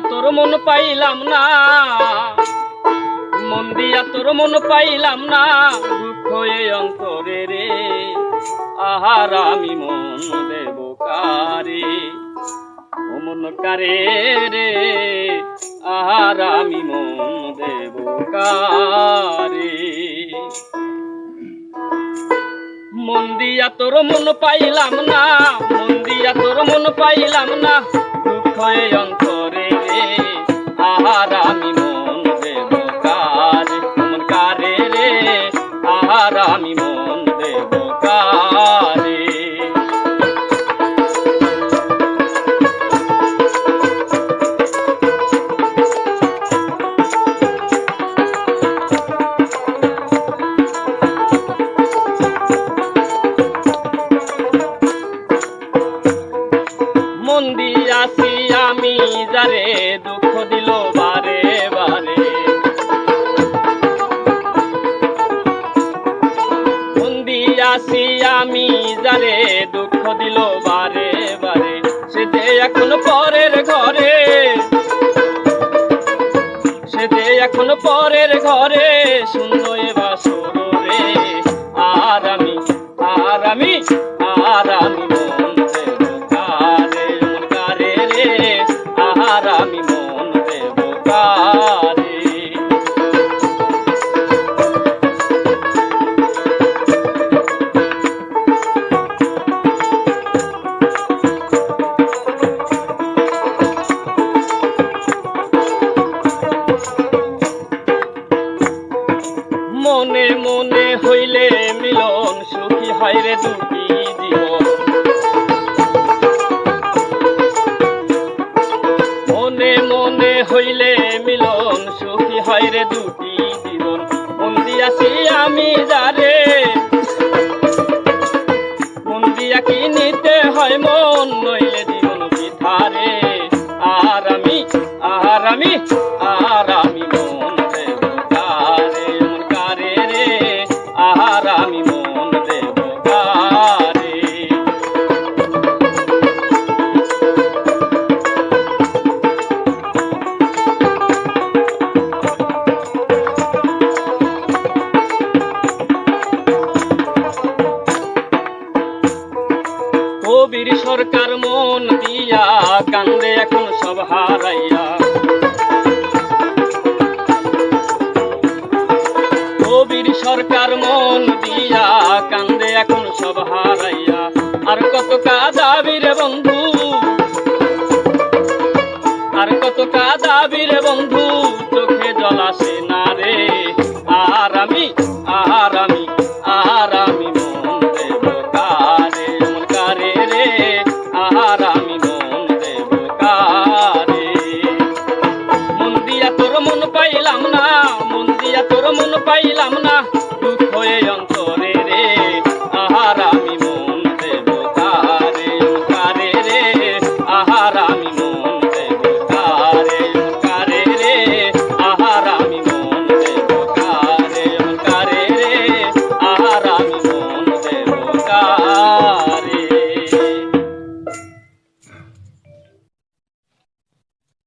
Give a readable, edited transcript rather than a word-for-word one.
তোর মন পাইলাম না, মন দিয়া তোর মন পাইলাম না, দুঃখ এই অন্তরে রে, আহার আমি মন দেব কারে, ও মন কারে রে, আহার আমি মন দেব কারে। মন দিয়া তোর মন পাইলাম না, মন দিয়া তোর মন পাইলাম না, দুঃখ এই অন্তরে রে, আহার আমি মন দেব কারে, মন কারে রে, আহার আমি মন দেব কারে। মন দিয়াছি আমি যারে দুঃখ দিল বারে বারে, মন দিয়াছি আমি যারে দুঃখ দিল বারে বারে, সে যে এখন পরের ঘরে, সে যে এখন পরের ঘরে, শূন্য এ বাসর রে, আর আমি আর আমি আর আমি মন দেব কারে, মন কারে রে, আর আমি মন দেব কারে। মনে মনে হইলে মিলন, সুখী হয় রে দুটি জীবন, মনে মনে হইলে মিলন, সুখী হয় রে দুটি জীবন। মন দিয়াছি আমি যারে, মন দিয়া কি নিতে হয় মন, নইলে জীবন বিধারে, আর আমি আর আমি আর আমি মন দেব কারে, মন কারে রে, আর আমি মন দেব কারে। কবির সরকার মন দিয়া কান্দে এখন সব হারাইয়া, কবির সরকার মন দিয়া কান্দে এখন সব হারাইয়া, আর কত কাঁদাবি রে বন্ধু, আর কত কাঁদাবি রে বন্ধু, চোখে জল আসে না রে, আর আমি আর আমি আর আমি মন দেব কারে, মন কারে রে, আর আমি মন দেব কারে। মন দিয়া তোর মন পাইলাম না, মন দিয়া তোর মন পাইলাম না,